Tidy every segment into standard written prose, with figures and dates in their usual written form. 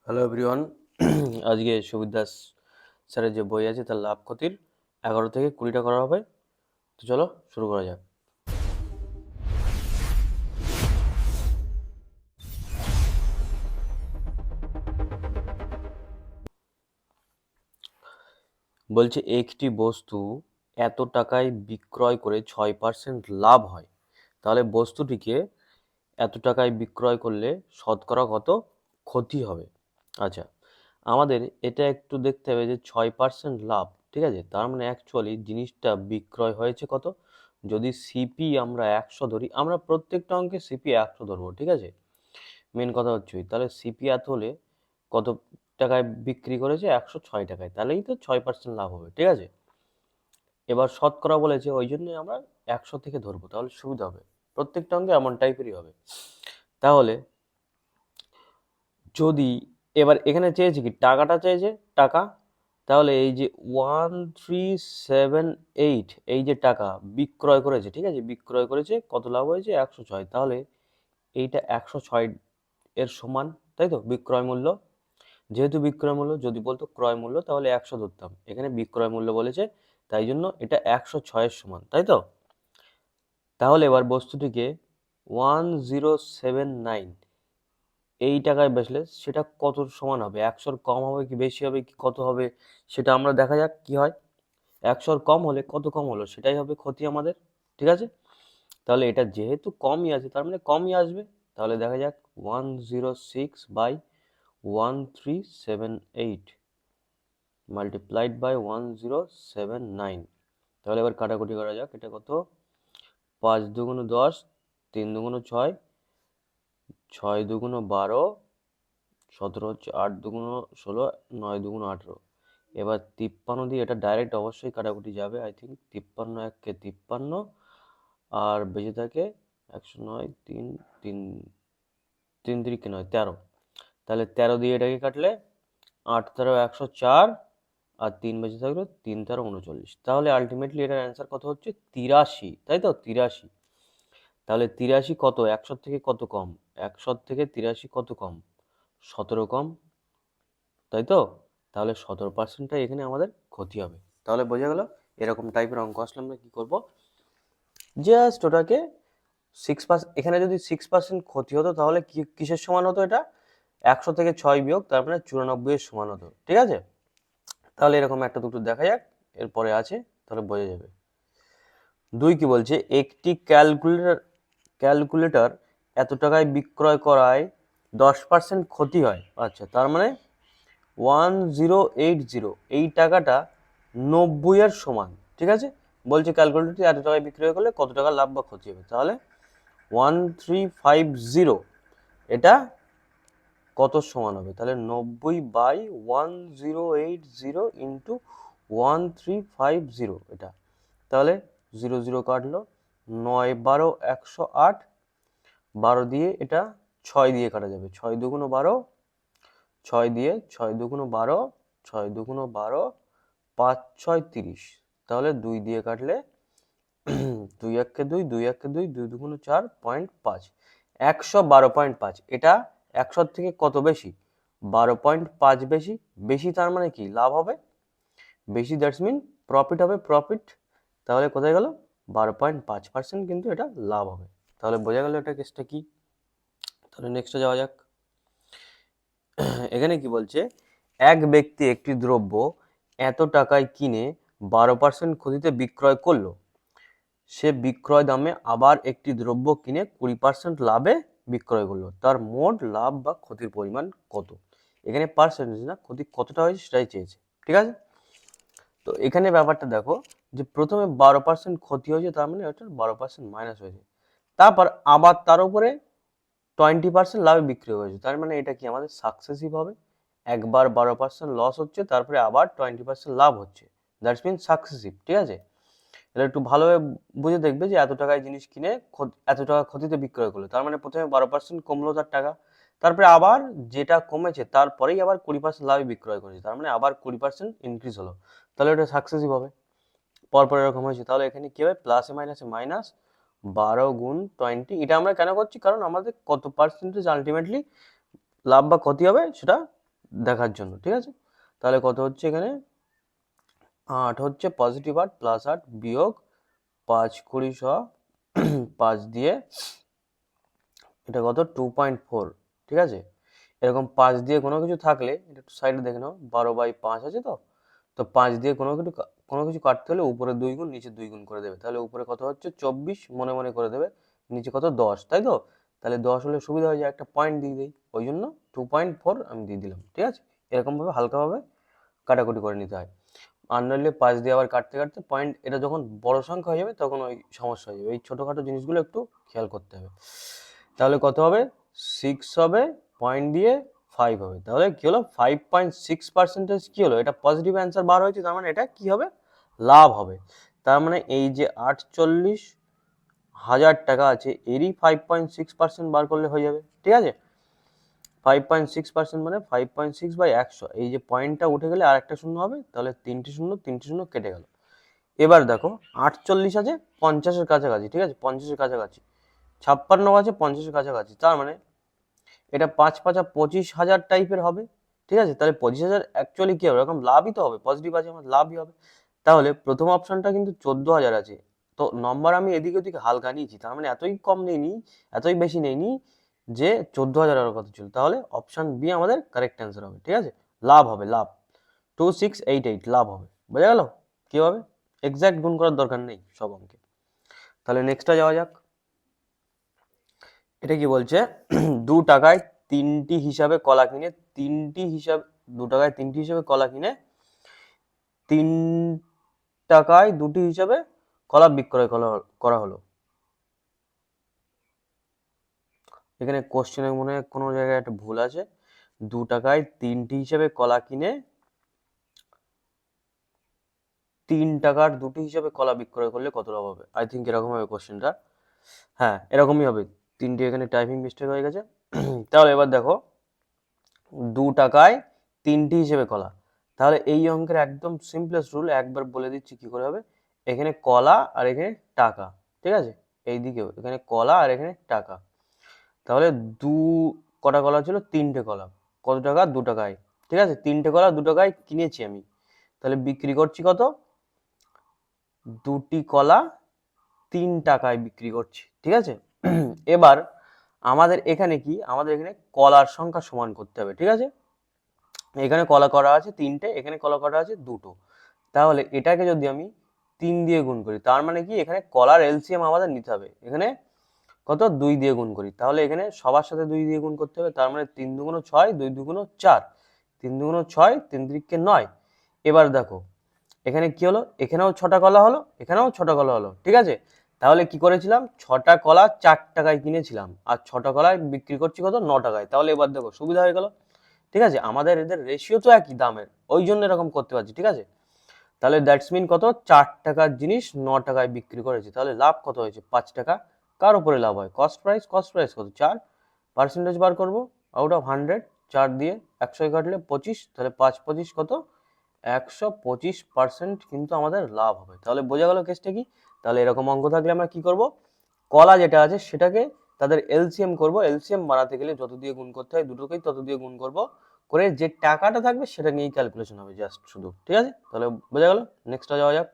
Hello everyone. আজকে সুবির দাস স্যারের যে বই আছে তার লাভ ক্ষতির 11 থেকে 20টা করা হবে। তো চলো শুরু করা যাক। বলছে একটি বস্তু এত টাকায় বিক্রয় করে 6% লাভ হয়, তাহলে বস্তুটিকে এত টাকায় বিক্রয় করলে শতকরা কত ক্ষতি হবে। আচ্ছা, আমাদের এটা একটু দেখতে হবে যে 6% লাভ, ঠিক আছে, তার মানে অ্যাকচুয়ালি জিনিসটা বিক্রয় হয়েছে কত। যদি সিপি আমরা 100 ধরি, আমরা প্রত্যেকটা অঙ্কে সিপি 100 ধরবো, ঠিক আছে। মেন কথা হচ্ছে তাহলে সিপি এত হলে কত টাকায় বিক্রি করেছে, 106 টাকায়, তাহলেই তো 6% লাভ হবে, ঠিক আছে। এবার শতকরা বলেছে, ওই জন্য আমরা 100 থেকে ধরবো, তাহলে সুবিধা হবে। প্রত্যেকটা অঙ্কে এমন টাইপেরই হবে। তাহলে যদি এবার এখানে চেয়েছে কি, টাকাটা চেয়েছে টাকা, তাহলে এই যে 1378 এই যে টাকা বিক্রয় করেছে, ঠিক আছে, বিক্রয় করেছে, কত লাভ হয়েছে 106, তাহলে এইটা 106 এর সমান, তাই তো, বিক্রয় মূল্য। যেহেতু বিক্রয় মূল্য, যদি বলতো ক্রয় মূল্য তাহলে 100 ধরতাম, এখানে বিক্রয় মূল্য বলেছে, তাই জন্য এটা 106-এর সমান, তাই তো। তাহলে এবার বস্তুটিকে 1079 এই টাকায় বেচলে সেটা কত সমান হবে, 100-র কম হবে কি বেশি হবে কি কত হবে, সেটা আমরা দেখা যাক কি হয়। 100-র কম হলে কত কম হলো সেটাই হবে ক্ষতি আমাদের, ঠিক আছে। তাহলে এটা যেহেতু কমই আছে তার মানে কমই আসবে, তাহলে দেখা যাক 106/1378 মাল্টিপ্লাইড বাই 1079। তাহলে এবার কাটাকুটি করা যাক, এটা কত, 5 দুগুণ 10, 3 দুগুণ 6, 6 দুগুণ 12, 17 হচ্ছে, 8 দুগুণ 16, 9 দুগুণ 18। এবার 53 দিয়ে এটা ডাইরেক্ট অবশ্যই কাটাকুটি যাবে, আই থিঙ্ক 53 1 53, আর বেঁচে থাকে 109, 3 3 3 3 নয় 13, তাহলে 13 দিয়ে এটাকে কাটলে 8 13 104, আর 3 বেঁচে থাকলো 3 13 39। তাহলে আলটিমেটলি এটার অ্যান্সার কত হচ্ছে 83, তাই তো, 83। তাহলে 83 কত, 100 থেকে কত কম, 100 থেকে 83 কত কম, 17 কম, তাই তো। তাহলে 17%টাই এখানে আমাদের ক্ষতি হবে। তাহলে বোঝা গেল, এরকম টাইপের অঙ্ক আসলে আমরা কি করব, জাস্ট ওটাকে 6%, এখানে যদি 6% ক্ষতি হতো তাহলে কিসের সমান হতো, এটা 100 থেকে 6 বিয়োগ, তার মানে 94 এর সমান হতো, ঠিক আছে। তাহলে এরকম একটা দুটো দেখা যাক, এরপরে আছে, তাহলে বোঝা যাবে। 2 কি বলছে, একটি ক্যালকুলেটর এত টাকায় বিক্রয় করায় 10% ক্ষতি হয়। আচ্ছা, তার মানে 1080 এই টাকাটা 90 এর সমান, ঠিক আছে। বলছে ক্যালকুলেটরটি এত টাকায় বিক্রয় করলে কত টাকা লাভ বা ক্ষতি হবে, তাহলে 1350 এটা কত সমান হবে, তাহলে 90/1080 ইন্টু 1350, এটা তাহলে 0 0 কাটলো, 9 12 108, 12 দিয়ে এটা 6 দিয়ে কাটা যাবে, 6 দুগুণ 12, 6 দিয়ে 6 দুগুণ 12, 6 দুগুণ 12, 5 6 30, তাহলে 2 দিয়ে কাটলে 2 1 2, 2 1 2, 2 দুগুণ 4.5, 112.5। এটা 100 থেকে কত বেশি, 12.5 বেশি। বেশি তার মানে কি লাভ হবে, বেশি দ্যাটস মিন প্রফিট হবে, প্রফিট। তাহলে কোথায় গেল, 12.5% কিন্তু এটা লাভ হবে। তাহলে বোঝা গেল এটা কেসটা কি। তাহলে নেক্সটে যাওয়া যাক। এখানে কি বলছে, এক ব্যক্তি একটি দ্রব্য এত টাকায় কিনে 12% ক্ষতিতে বিক্রয় করলো, সে বিক্রয় দামে আবার একটি দ্রব্য কিনে 20% লাভে বিক্রয় করলো, তার মোট লাভ বা ক্ষতির পরিমাণ কত। এখানে পার্সেন্টেজ না, ক্ষতি কতটা হয়েছে সেটাই চেয়েছে, ঠিক আছে। তো এখানে ব্যাপারটা দেখো, যে প্রথমে 12% ক্ষতি হয়েছে, তার মানে ওটা 12% মাইনাস হয়েছে, তারপর আবার তার উপরে 20% লাভে বিক্রি হয়েছে, তার মানে এটা কি আমাদের সাকসেসিভ হবে। একবার 12% লস হচ্ছে, তারপরে আবার 20% লাভ হচ্ছে, দ্যাটস মিন সাকসেসিভ, ঠিক আছে। এটা একটু ভালোভাবে বুঝে দেখবে যে এত টাকায় জিনিস কিনে এত টাকা ক্ষতিতে বিক্রয় করলো, তার মানে প্রথমে 12% কমলো তার টাকা, তারপরে আবার যেটা কমেছে তারপরেই আবার 20% লাভে বিক্রয় করেছে, তার মানে আবার 20% ইনক্রিজ হলো, তাহলে এটা সাকসেসিভ হবে। পরপর এরকম হয়েছে, তাহলে এখানে কি হবে, প্লাসে মাইনাসে মাইনাস, 12 গুণ 20। এটা আমরা কেন করছি, কারণ আমাদের কত পার্সেন্টেজ আলটিমেটলি লাভ বা ক্ষতি হবে সেটা দেখার জন্য, ঠিক আছে। তাহলে কত হচ্ছে এখানে 8 হচ্ছে পজিটিভ 8 প্লাস 8 বিয়োগ 5 20 5 দিয়ে এটা কত 2.4, ঠিক আছে। এরকম 5 দিয়ে কোনো কিছু থাকলে এটা একটু সাইডে দেখে নাও, 12/5 আছে তো, তো 5 দিয়ে কোনো কিছু কাটতে হলে উপরে 2 গুণ নিচে 2 গুণ করে দেবে। তাহলে উপরে কত হচ্ছে 24 মনে মনে করে দেবে, নিচে কত 10, তাই তো। তাহলে 10 হলে সুবিধা হয়ে যায়, একটা পয়েন্ট দিয়ে দিই, ওই জন্য 2.4 আমি দিয়ে দিলাম, ঠিক আছে। এরকমভাবে হালকাভাবে কাটাকুটি করে নিতে হয়। আর নইলে 5 দিয়ে আবার কাটতে কাটতে পয়েন্ট, এটা যখন বড় সংখ্যা হয়ে যাবে তখন ওই সমস্যা হয়ে যাবে। এই ছোটোখাটো জিনিসগুলো একটু খেয়াল করতে হবে। তাহলে কত হবে 6 হবে, পয়েন্ট দিয়ে 5 হবে, তাহলে কি হলো 5.6% কি হলো, এটা পজিটিভ অ্যান্সার বার হয়েছে, তার মানে এটা কি হবে, লাভ হবে। তার মানে এই যে 48,000 টাকা আছে এরই 5.6% বার করলে হয়ে যাবে, ঠিক আছে। 5.6% মানে 5.6/100, এই যে পয়েন্টটা উঠে গেলে আর একটা শূন্য হবে, তাহলে 3টে শূন্য কেটে গেল। এবার দেখো 48 আছে 50-এর কাছাকাছি, ঠিক আছে, 50-এর কাছাকাছি, 56 আছে 50-এর কাছাকাছি, তার মানে এটা 5×5 = 25,000 টাইপের হবে, ঠিক আছে। তাহলে 25,000 অ্যাকচুয়ালি কি হবে, এরকম লাভই তো হবে, পজিটিভ আছে আমার, লাভই হবে। তাহলে প্রথম অপশনটা কিন্তু 14,000 আছে, তো নম্বর আমি এদিকে ওদিকে হালকা নিয়েছি, তার মানে এতই কম নেইনি, এতই বেশি নেইনি যে 14,000 এর কথা ছিল। তাহলে অপশন বি আমাদের কারেক্ট অ্যান্সার হবে, ঠিক আছে। লাভ হবে, লাভ 2688 লাভ হবে, বোঝা গেল কিভাবে। এক্সাক্ট গুণ করার দরকার নেই সব অঙ্কে। তাহলে নেক্সটটা যাওয়া যাক। এটা কি বলছে 2 টাকায় 3টি হিসাবে কলা কিনে 2 টাকায় 3টি হিসাবে কলা কিনে 3 টাকায় 2টি হিসাবে কলা বিক্রয় করা হলো। এখানে কোশ্চেনে মনে হয় কোনো জায়গায় একটা ভুল আছে, 2 টাকায় 3টি হিসাবে কলা কিনে 3 টাকার 2টি হিসাবে কলা বিক্রয় করলে কত লাভ হবে। আই থিঙ্ক এরকম হবে কোশ্চেনটা, হ্যাঁ এরকমই হবে। 3টে এখানে টাইপিং মিস্টেক হয়ে গেছে। তাহলে এবার দেখো 2 টাকায় 3টি হিসেবে কলা, তাহলে এই অঙ্কের একদম সিম্পলেস্ট রুল একবার বলে দিচ্ছি কি করে হবে। এখানে কলা আর এখানে টাকা, ঠিক আছে, এইদিকেও এখানে কলা আর এখানে টাকা। তাহলে দু কটা কলা ছিল, 3টে কলা, কত টাকা 2 টাকায়, ঠিক আছে, 3টে কলা 2 টাকায় কিনেছি আমি, তাহলে বিক্রি করছি কত, 2টি কলা 3 টাকায় বিক্রি করছি, ঠিক আছে। এবার আমাদের এখানে কি, আমাদের এখানে কলার সংখ্যা সমান করতে হবে, ঠিক আছে। এখানে কলা করা আছে 3টে, এখানে কলা করা আছে 2টো, তাহলে এটাকে যদি আমি 3 দিয়ে গুণ করি, তার মানে কি এখানে কলার এলসিএম আমাদের নিতে হবে, এখানে কত 2 দিয়ে গুণ করি, তাহলে এখানে সবার সাথে 2 দিয়ে গুণ করতে হবে, তার মানে 3 দুগুণ 6, 2 দুগুণ 4, 3 দুগুণ 6, 3 3 9। এবার দেখো এখানে কি হলো, এখানেও 6টা কলা হলো, এখানেও 6টা কলা হলো, ঠিক আছে। তাহলে কি করেছিলাম, 6টা কলা 4 টাকায় কিনেছিলাম আর 6টা কলায় বিক্রি করছি কত 9 টাকায়, তাহলে এবার দেখো সুবিধা হয়ে গেল, ঠিক আছে। আমাদের এদের রেশিও তো একই দামের, ওই জন্য এরকম করতে পারছি, ঠিক আছে। তাহলে দ্যাটস মিন কত, 4 টাকার জিনিস 9 টাকায় বিক্রি করেছি, তাহলে লাভ কত হয়েছে 5 টাকা। কার উপরে লাভ হয়, কস্ট প্রাইস, কস্ট প্রাইস কত 4, পার্সেন্টেজ বার করবো আউট অফ 100, 4 দিয়ে 100 কাটলে 25, তাহলে 5 25 কত 125% কিন্তু আমাদের লাভ হবে। তাহলে বোঝা গেল কেসটা কি। তাহলে এরকম অঙ্ক থাকলে আমরা কি করব, কলা যেটা আছে সেটাকে তাদের এলসিএম করব, এলসিএম বানাতে গেলে যত দিয়ে গুণ করতে হয় দুটোকেই তত দিয়ে গুণ করব, করে যে টাকাটা থাকবে সেটা নিয়েই ক্যালকুলেশন হবে জাস্ট শুধু, ঠিক আছে। তাহলে বোঝা গেল, নেক্সটটা যাওয়া যাক।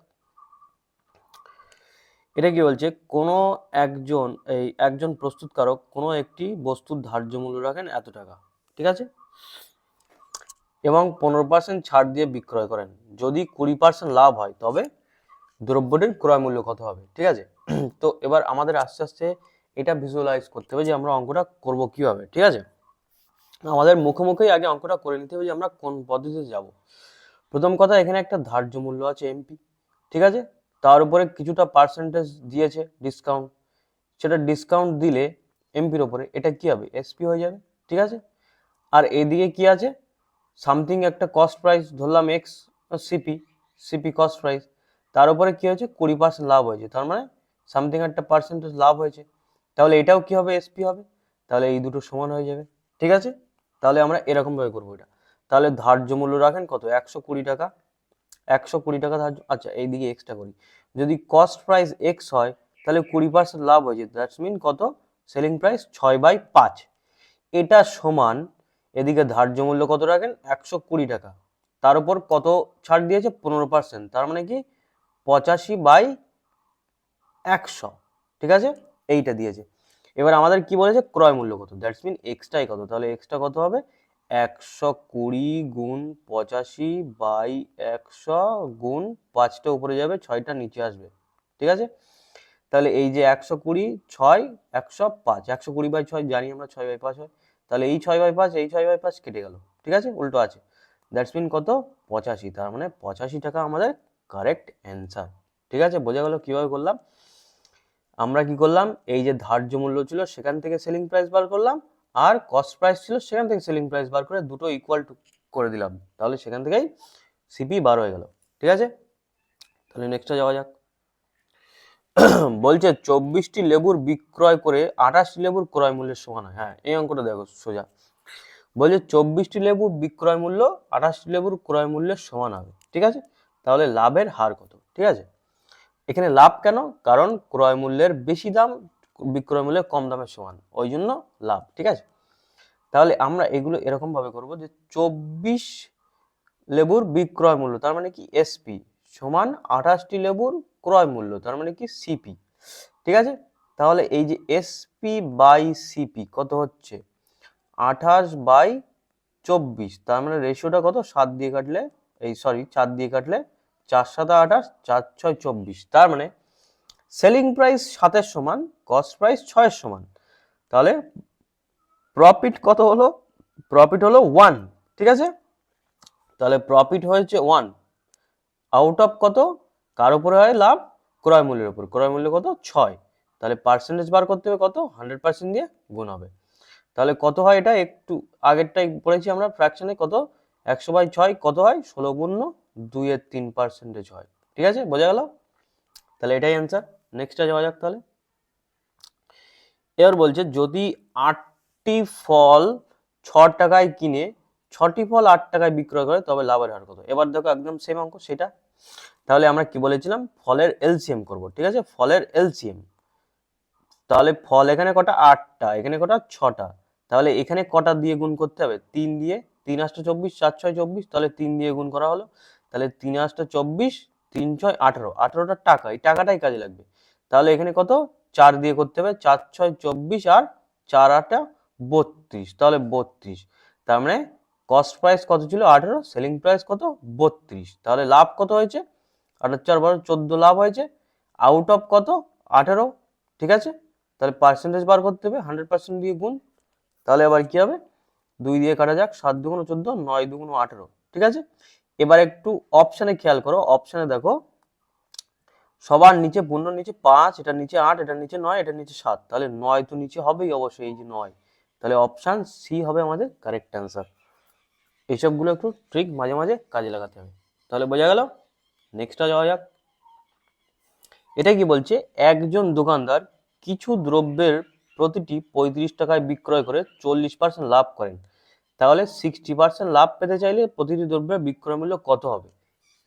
এটা কি বলছে, কোনো একজন প্রস্তুতকারক কোনো একটি বস্তুর ধার্য মূল্য রাখেন এত টাকা, ঠিক আছে, এবং 15% ছাড় দিয়ে বিক্রয় করেন, যদি 20% লাভ হয় তবে দ্রব্যটির ক্রয় মূল্য কত হবে, ঠিক আছে। তো এবার আমাদের আস্তে আস্তে এটা ভিজুয়ালাইজ করতে হবে যে আমরা অঙ্কটা করব কিভাবে, ঠিক আছে। আমাদের মুখোমুখি আগে অঙ্কটা করে নিতে হবে যে আমরা কোন পদ্ধতিতে যাব। প্রথম কথা, এখানে একটা ধার্য মূল্য আছে এমপি, ঠিক আছে, তার উপরে কিছুটা পার্সেন্টেজ দিয়েছে ডিসকাউন্ট, সেটা ডিসকাউন্ট দিলে এমপির ওপরে এটা কি হবে এসপি হয়ে যাবে, ঠিক আছে। আর এদিকে কি আছে, সামথিং একটা কস্ট প্রাইস ধরলাম x, CP, CP cost price, তার উপরে কি হয়েছে 20% লাভ হয়েছে, তার মানে সামথিং একটা পার্সেন্টেজ লাভ হয়েছে, তাহলে এটাও কি হবে এসপি হবে, তাহলে এই দুটো সমান হয়ে যাবে, ঠিক আছে। তাহলে আমরা এরকম ভাবে করবো এটা। তাহলে ধার্য মূল্য রাখেন কত 120 টাকা, 120 টাকা ধার্য, আচ্ছা এইদিকে এক্সট্রা করি, যদি কস্ট প্রাইস এক্স হয় তাহলে 20% লাভ হয়েছে, দ্যাটস মিন কত সেলিং প্রাইস 6/5, এটা সমান এদিকে ধার্য মূল্য কত রাখেন 120 টাকা, তার উপর কত ছাড় দিয়েছে 15%, তার মানে কি 85/100, ঠিক আছে, এইটা দিয়েছে। এবার আমাদের কি বলেছে ক্রয় মূল্য কত, দ্যাটস মিন এক্সট্রাই কত, তাহলে এক্সট্রা কত হবে 120 গুণ 85/100 গুণ 5টা উপরে যাবে 6টা নিচে আসবে, ঠিক আছে। তাহলে এই যে 120 6 105, 120/6 জানি আমরা 6/5 হয়, তাহলে এই 6/5 এই 6/5 কেটে গেল, ঠিক আছে, উল্টো আছে, দ্যাটস মিন কত 85, তার মানে 85 টাকা আমাদের কারেক্ট অ্যান্সার, ঠিক আছে। বোঝা গেল কিভাবে করলাম। আমরা কি করলাম, এই যে ধার্য মূল্য ছিল সেখান থেকে সেলিং প্রাইস বার করলাম, আর কস্ট প্রাইস ছিল সেখান থেকে সেলিং প্রাইস বার করে দুটো ইকুয়াল টু করে দিলাম, তাহলে সেখান থেকেই সিপি বার হয়ে গেল, ঠিক আছে। তাহলে নেক্সটে যাওয়া যাক। বলছে 24টি লেবুর বিক্রয় করে 28টি লেবুর ক্রয় মূল্যের সমান হয়। হ্যাঁ, এই অঙ্কটা দেখো সোজা, বলছে 24টি লেবু বিক্রয় মূল্য 28টি লেবুর ক্রয় মূল্যের সমান হবে, ঠিক আছে। তাহলে লাভের হার কত, ঠিক আছে। এখানে লাভ কেন, কারণ ক্রয় মূল্যের বেশি দাম বিক্রয় মূল্যের কম দামের সমান, ওই জন্য লাভ, ঠিক আছে। তাহলে আমরা এগুলো এরকম ভাবে করব যে 24 লেবুর বিক্রয় মূল্য তার মানে কি এসপি সমান 28টি লেবুর ক্রয় মূল্য তার মানে কি সিপি, ঠিক আছে। তাহলে এই যে এসপি বাই সিপি কত হচ্ছে 28/24, তার মানে রেশিওটা কত 7 দিয়ে কাটলে, এই সরি 4 দিয়ে কাটলে 4 7 28, 4 6 24, তার মানে সেলিং প্রাইস 7-এর সমান, কস্ট প্রাইস 6-এর সমান, তাহলে প্রফিট কত হলো, প্রফিট হলো 1, ঠিক আছে। তাহলে প্রফিট হয়েছে 1 আউট অফ কত, কার উপরে হয় লাভ, ক্রয় মূল্যের উপর, ক্রয় মূল্য কত 6, তাহলে পার্সেন্টেজ বার করতে হবে কত 100% দিয়ে গুণ হবে, তাহলে কত হয় এটা একটু আগেরটাই পড়েছি আমরা ফ্র্যাকশনে কত 100/6 কত হয় 16 গুণ 2 এর 3% হয়, ঠিক আছে, বোঝা গেল। তাহলে এটাই অ্যান্সার। নেক্সটে যাওয়া যাক। তাহলে এবার বলছে যদি 8টি ফল 6 টাকায় কিনে 6টি ফল 8 টাকায় বিক্রয় করে তবে লাভের হার কত। এবার দেখো একদম সেম অঙ্ক সেটা, তাহলে আমরা কি বলেছিলাম ফলের এলসিএম করব, ঠিক আছে, ফলের এলসিএম। তাহলে ফল এখানে কটা 8টা, এখানে কটা 6টা, তাহলে এখানে কটা দিয়ে গুণ করতে হবে 3 দিয়ে, 3 8 24, 4 6 24, তাহলে 3 দিয়ে গুণ করা হলো, তাহলে 3 8 24, 3 6 18, 18টা টাকা, এই টাকাটাই কাজে লাগবে, তাহলে এখানে কত 4 দিয়ে করতে হবে, 4 6 24 আর 4 8 32, তাহলে 32, তার মানে কস্ট প্রাইস কত ছিল 18, সেলিং প্রাইস কত 32, তাহলে লাভ কত হয়েছে 18 4 12 14 লাভ হয়েছে, আউট অফ কত 18, ঠিক আছে। তাহলে পার্সেন্টেজ বার করতে হবে 100% দিয়ে গুণ, তাহলে আবার কি হবে 2 দিয়ে কাটা যাক, 7 দুগুণ 14, 9 দুগুণ 18, ঠিক আছে। এবার একটু অপশানে খেয়াল করো, অপশানে দেখো সবার নিচে পূর্ণ নিচে 5, এটার নিচে 8, এটার নিচে 9, এটার নিচে 7, তাহলে 9 তো নিচে হবেই অবশ্যই, এই যে 9, তাহলে অপশান সি হবে আমাদের কারেক্ট অ্যান্সার। এইসবগুলো একটু ট্রিক মাঝে মাঝে কাজে লাগাতে হবে, তাহলে বোঝা গেল। নেক্সটটা যাওয়া যাক। এটা কি বলছে একজন দোকানদার কিছু দ্রব্যের প্রতিটি 35 টাকায় বিক্রয় করে 40% লাভ করেন, তাহলে 60% লাভ পেতে চাইলে প্রতিটি দ্রব্যের বিক্রয় মূল্য কত হবে।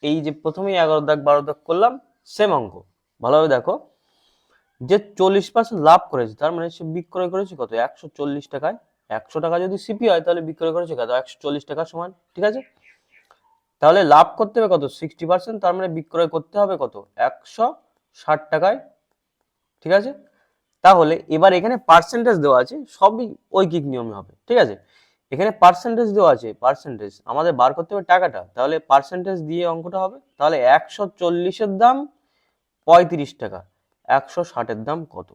এই যে প্রথমেই 11 দাগ 12 দাগ করলাম সেম অঙ্ক, ভালোভাবে দেখো, যে 40% লাভ করেছে তার মানে সে বিক্রয় করেছে কত 140 টাকায়, 100 টাকা যদি সিপি হয় তাহলে বিক্রয় করেছে কত 140 টাকা সমান, ঠিক আছে। তাহলে লাভ করতে হবে কত 60%, তার মানে বিক্রয় করতে হবে কত 160 টাকায়, ঠিক আছে। তাহলে এবার এখানে পার্সেন্টেজ দেওয়া আছে, সবই ঐকিক নিয়মে হবে, ঠিক আছে। এখানে পার্সেন্টেজ দেওয়া আছে, পার্সেন্টেজ আমাদের বার করতে হবে টাকাটা, তাহলে পার্সেন্টেজ দিয়ে অঙ্কটা হবে, তাহলে 140-এর দাম 35 টাকা, 160-এর দাম কত,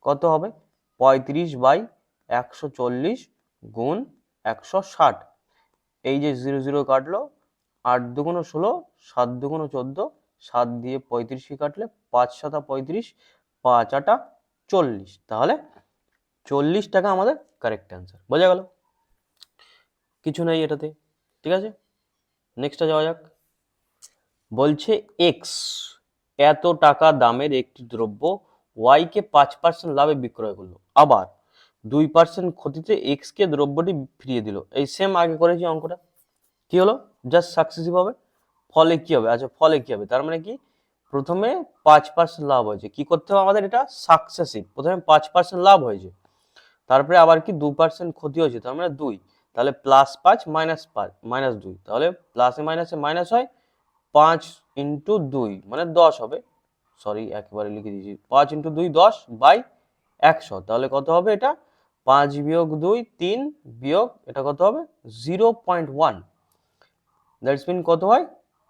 কত হবে 35/140 গুণ 160, এই যে 0 0 কাটলো, 8 দুগুণ 16, 7 দুগুণ 14, 7 দিয়ে 35 কাটলে 5 7 35, 5 8 40, তাহলে 40 টাকা আমাদের কারেক্ট অ্যান্সার, বোঝা গেল, কিছু নেই এটাতে, ঠিক আছে। নেক্সটটা যাওয়া যাক। বলছে এক্স এত টাকা দামের একটি দ্রব্য ওয়াই কে 5% লাভে বিক্রয় করলো, আবার 2% ক্ষতিতে এক্স কে দ্রব্যটি ফিরিয়ে দিল। এই সেম আগে করেছি অঙ্কটা, কি হলো জাস্ট সাকসেসিভ হবে, ফলে কি হবে, আচ্ছা ফলে কি হবে, তার মানে কি প্রথমে 5% লাভ হয়েছে, কি করতে হবে আমাদের এটা সাকসেসিভ, প্রথমে 5% লাভ হয়েছে, তারপরে আবার কি 2% ক্ষতি হয়েছে, তার মানে 2, তাহলে +5 -2, তাহলে প্লাসে মাইনাসে মাইনাস হয়, 5 × 2 মানে 10 হবে, সরি একবারে লিখে দিয়েছি, 5 × 2 10/100, তাহলে কত হবে এটা, 5 - 2 3 বিয়োগ এটা কত হবে 0.1, দ্যাটস মিন কত হয়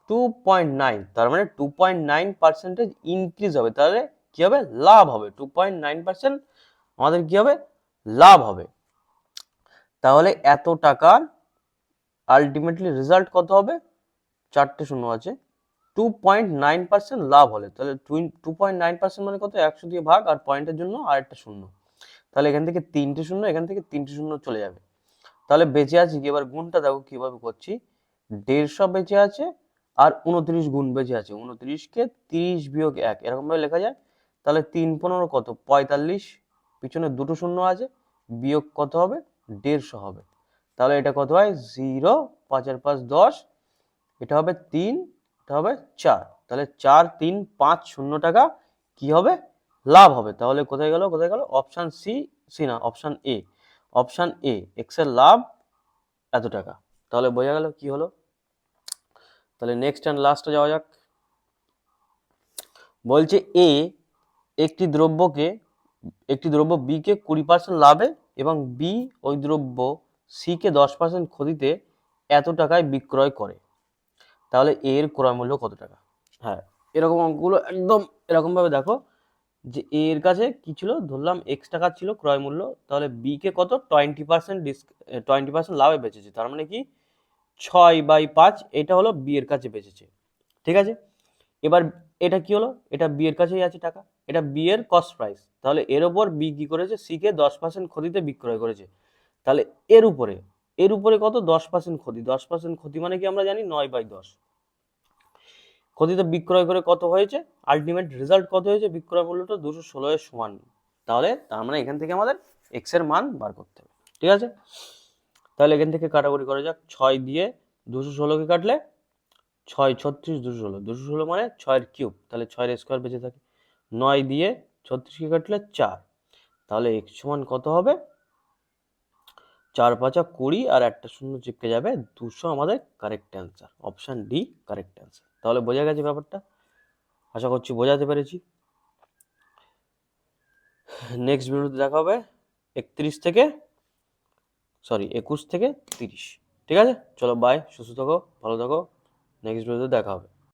2.9, তার মানে 2.9% ইনক্রিজ হবে, তাহলে কি হবে, লাভ হবে, 2.9% আমাদের কি হবে, লাভ হবে। তাহলে এত টাকার আলটিমেটলি রেজাল্ট কত হবে, 4টে শূন্য আছে, 2.9% লাভ হলে, তাহলে 2.9% মানে কত, 100 দিয়ে ভাগ, আর পয়েন্টের জন্য আরেকটা শূন্য, তাহলে এখান থেকে 3টে শূন্য, এখান থেকে 3টে শূন্য চলে যাবে, তাহলে বেঁচে আছে কি, এবার গুণটা দেখো কিভাবে করছি, 150 বেঁচে আছে, আর 29 গুণ বেঁচে আছে, 29কে 30 বিয়োগ 1 এরকম ভাবে লেখা যায়, তাহলে 3 15 কত 45, পিছনে দুটো শূন্য আছে, বিয়োগ কত হবে 150 হবে, তাহলে এটা কত হয় 0, 5 আর 5 10, এটা হবে 3, এটা হবে 4, তাহলে 4 3 5 0 টাকা কি হবে, লাভ হবে। তাহলে কোথায় গেল, কোথায় গেল, অপশন সি না, অপশন এ এক্স এর লাভ এত টাকা। তাহলে বোঝা গেল কি হলো। তাহলে নেক্সট এন্ড লাস্টে যাওয়া যাক। বলছে এ একটি দ্রব্য বি কে 20% লাভে এবং বি ওই দ্রব্য সি কে 10% ক্ষতিতে এত টাকায় বিক্রয় করে, তাহলে এর ক্রয় মূল্য কত টাকা। হ্যাঁ, এরকম অঙ্কগুলো একদম এরকম ভাবে দেখো, যে এর কাছে কি ছিল, ধরলাম এক্স টাকা ছিল ক্রয় মূল্য, তাহলে বি কে কত 20% লাভে বেচেছে, তার মানে কি 6/5 এটা হলো বি এর কাছে বেচেছে, ঠিক আছে। এবার এটা কি হলো, এটা বি এর কাছেই আছে টাকা, এটা বি এর কস্ট প্রাইস, তাহলে এর উপর বি কি করেছে, সি কে 10% ক্ষতিতে বিক্রয় করেছে, তাহলে এর উপরে কত 10% ক্ষতি, 10% ক্ষতি মানে কি আমরা জানি 9/10, ক্ষতিতে বিক্রয় করে কত হয়েছে, আলটিমেট রেজাল্ট কত হয়েছে, বিক্রয় মূল্যটা 216 এর সমান, তাহলে তার মানে এখান থেকে আমাদের এক্স এর মান বার করতে হবে, ঠিক আছে। তাহলে এখান থেকে কাটাকুটি করা যাক, 6 দিয়ে 216কে কাটলে 6 36 216, 216 মানে 6 এর কিউব, তাহলে 6 এর স্কয়ার বেঁচে থাকে, 9 দিয়ে 36কে কাটলে 4, তাহলে x সমান কত হবে, 4 5 20 আর একটা শূন্য চিপকে যাবে, 200 আমাদের correct answer, option D correct answer. তাহলে বোঝা গেছে ব্যাপারটা, আশা করছি বোঝাতে পেরেছি। নেক্সট ভিডিওতে দেখা হবে 21 থেকে 30, ঠিক আছে। চলো বাই, সুস্থ থাকো, ভালো থাকো, নেক্সট ভিডিওতে দেখা হবে।